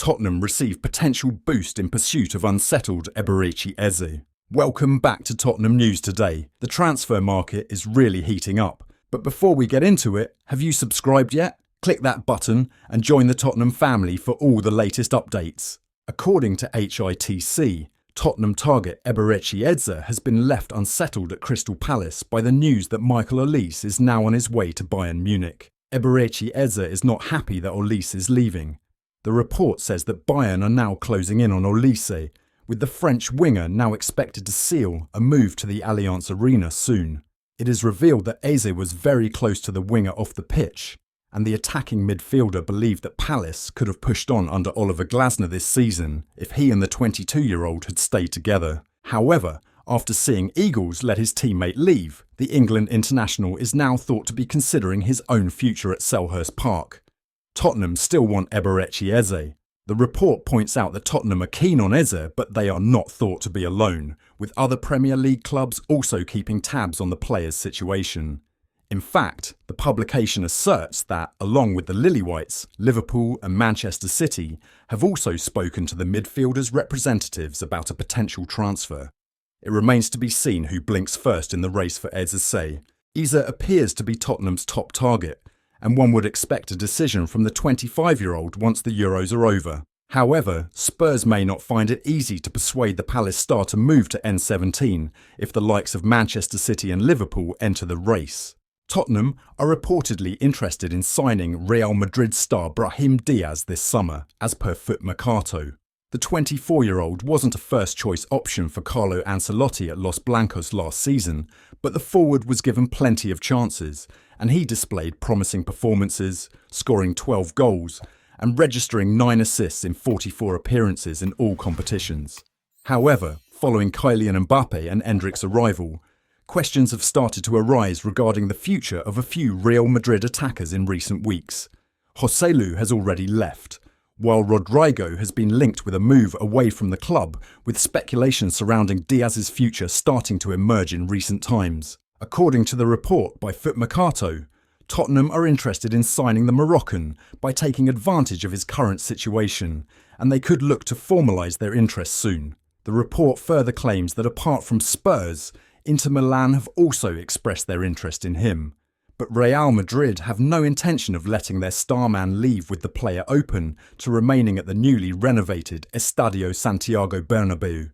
Tottenham receive potential boost in pursuit of unsettled Eberechi Eze. Welcome back to Tottenham News Today. The transfer market is really heating up. But before we get into it, have you subscribed yet? Click that button and join the Tottenham family for all the latest updates. According to HITC, Tottenham target Eberechi Eze has been left unsettled at Crystal Palace by the news that Michael Olise is now on his way to Bayern Munich. Eberechi Eze is not happy that Olise is leaving. The report says that Bayern are now closing in on Olise, with the French winger now expected to seal a move to the Allianz Arena soon. It is revealed that Eze was very close to the winger off the pitch, and the attacking midfielder believed that Palace could have pushed on under Oliver Glasner this season if he and the 22-year-old had stayed together. However, after seeing Eagles let his teammate leave, the England international is now thought to be considering his own future at Selhurst Park. Tottenham still want Eberechi Eze. The report points out that Tottenham are keen on Eze, but they are not thought to be alone, with other Premier League clubs also keeping tabs on the player's situation. In fact, the publication asserts that, along with the Lilywhites, Liverpool and Manchester City have also spoken to the midfielder's representatives about a potential transfer. It remains to be seen who blinks first in the race for Eze. Eze appears to be Tottenham's top target, and one would expect a decision from the 25-year-old once the Euros are over. However, Spurs may not find it easy to persuade the Palace star to move to N17 if the likes of Manchester City and Liverpool enter the race. Tottenham are reportedly interested in signing Real Madrid star Brahim Diaz this summer, as per Foot Mercato. The 24-year-old wasn't a first-choice option for Carlo Ancelotti at Los Blancos last season, but the forward was given plenty of chances, and he displayed promising performances, scoring 12 goals and registering 9 assists in 44 appearances in all competitions. However, following Kylian Mbappe and Endrick's arrival, questions have started to arise regarding the future of a few Real Madrid attackers in recent weeks. Joselu has already left, while Rodrigo has been linked with a move away from the club, with speculation surrounding Diaz's future starting to emerge in recent times. According to the report by Foot Mercato, Tottenham are interested in signing the Moroccan by taking advantage of his current situation, and they could look to formalise their interest soon. The report further claims that apart from Spurs, Inter Milan have also expressed their interest in him. But Real Madrid have no intention of letting their star man leave with the player open to remaining at the newly renovated Estadio Santiago Bernabeu.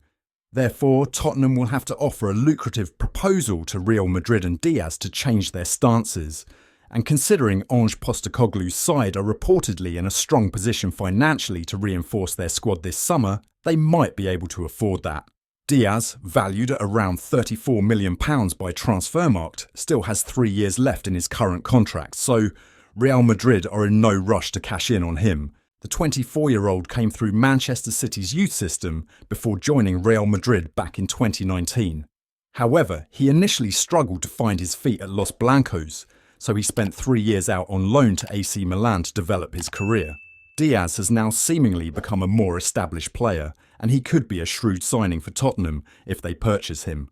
Therefore, Tottenham will have to offer a lucrative proposal to Real Madrid and Diaz to change their stances. And considering Ange Postecoglou's side are reportedly in a strong position financially to reinforce their squad this summer, they might be able to afford that. Diaz, valued at around £34 million by Transfermarkt, still has 3 years left in his current contract, so Real Madrid are in no rush to cash in on him. The 24-year-old came through Manchester City's youth system before joining Real Madrid back in 2019. However, he initially struggled to find his feet at Los Blancos, so he spent 3 years out on loan to AC Milan to develop his career. Diaz has now seemingly become a more established player, and he could be a shrewd signing for Tottenham if they purchase him.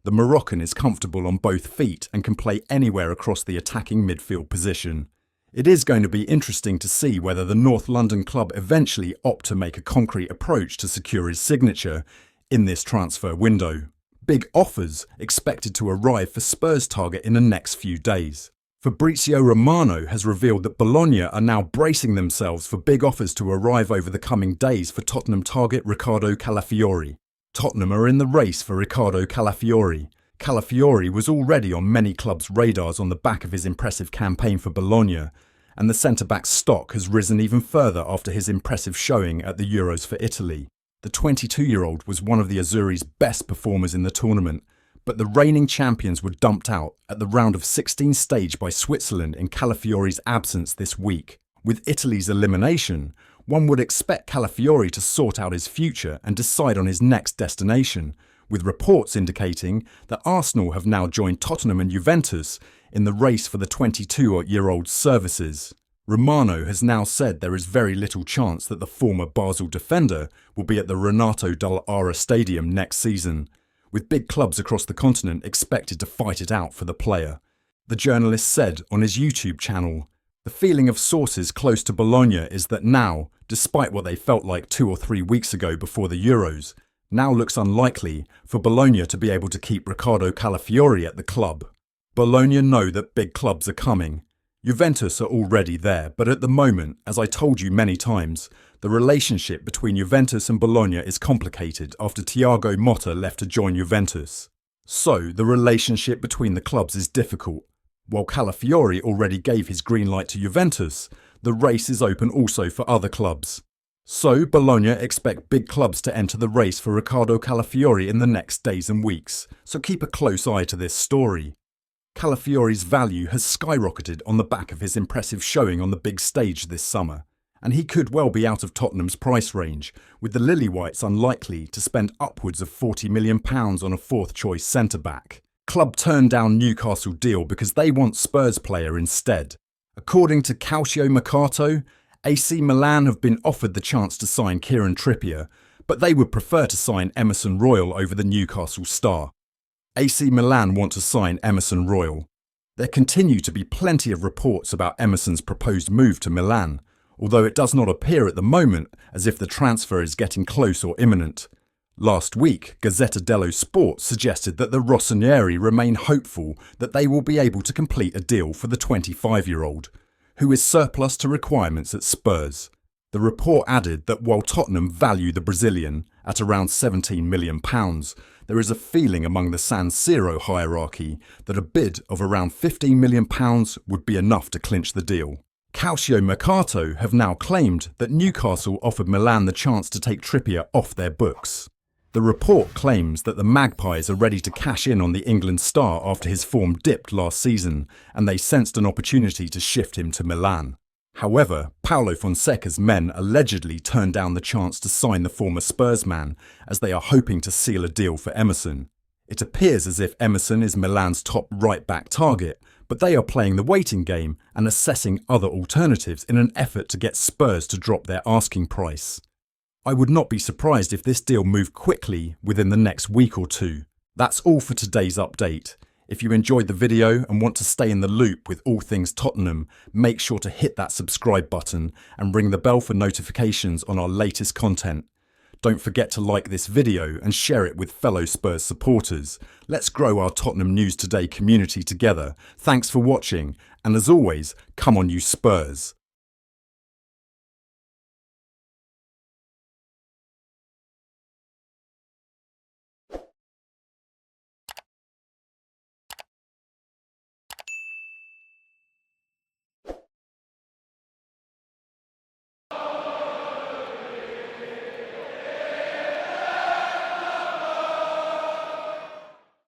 The Moroccan is comfortable on both feet and can play anywhere across the attacking midfield position. It is going to be interesting to see whether the North London club eventually opt to make a concrete approach to secure his signature in this transfer window. Big offers expected to arrive for Spurs target in the next few days. Fabrizio Romano has revealed that Bologna are now bracing themselves for big offers to arrive over the coming days for Tottenham target Riccardo Calafiori. Tottenham are in the race for Riccardo Calafiori. Calafiori was already on many clubs' radars on the back of his impressive campaign for Bologna, and the centre-back's stock has risen even further after his impressive showing at the Euros for Italy. The 22-year-old was one of the Azzurri's best performers in the tournament, but the reigning champions were dumped out at the round of 16 stage by Switzerland in Calafiori's absence this week. With Italy's elimination, one would expect Calafiori to sort out his future and decide on his next destination, with reports indicating that Arsenal have now joined Tottenham and Juventus in the race for the 22-year-old's services. Romano has now said there is very little chance that the former Basel defender will be at the Renato Dall'Ara Stadium next season, with big clubs across the continent expected to fight it out for the player. The journalist said on his YouTube channel, "The feeling of sources close to Bologna is that now, despite what they felt like 2 or 3 weeks ago before the Euros. Now looks unlikely for Bologna to be able to keep Riccardo Calafiori at the club. Bologna know that big clubs are coming. Juventus are already there, but at the moment, as I told you many times, the relationship between Juventus and Bologna is complicated after Thiago Motta left to join Juventus. So, the relationship between the clubs is difficult. While Calafiori already gave his green light to Juventus, the race is open also for other clubs. So, Bologna expect big clubs to enter the race for Riccardo Calafiori in the next days and weeks, so keep a close eye to this story. Calafiori's value has skyrocketed on the back of his impressive showing on the big stage this summer, and he could well be out of Tottenham's price range, with the Lily-Whites unlikely to spend upwards of £40 million on a fourth-choice centre-back. Club turned down Newcastle deal because they want Spurs player instead. According to Calcio Mercato, AC Milan have been offered the chance to sign Kieran Trippier, but they would prefer to sign Emerson Royal over the Newcastle star. AC Milan want to sign Emerson Royal. There continue to be plenty of reports about Emerson's proposed move to Milan, although it does not appear at the moment as if the transfer is getting close or imminent. Last week, Gazzetta dello Sport suggested that the Rossoneri remain hopeful that they will be able to complete a deal for the 25-year-old, who is surplus to requirements at Spurs. The report added that while Tottenham value the Brazilian at around £17 million, there is a feeling among the San Siro hierarchy that a bid of around £15 million would be enough to clinch the deal. Calcio Mercato have now claimed that Newcastle offered Milan the chance to take Trippier off their books. The report claims that the Magpies are ready to cash in on the England star after his form dipped last season, and they sensed an opportunity to shift him to Milan. However, Paulo Fonseca's men allegedly turned down the chance to sign the former Spurs man, as they are hoping to seal a deal for Emerson. It appears as if Emerson is Milan's top right-back target, but they are playing the waiting game and assessing other alternatives in an effort to get Spurs to drop their asking price. I would not be surprised if this deal moved quickly within the next week or two. That's all for today's update. If you enjoyed the video and want to stay in the loop with all things Tottenham, make sure to hit that subscribe button and ring the bell for notifications on our latest content. Don't forget to like this video and share it with fellow Spurs supporters. Let's grow our Tottenham News Today community together. Thanks for watching, and as always, come on you Spurs.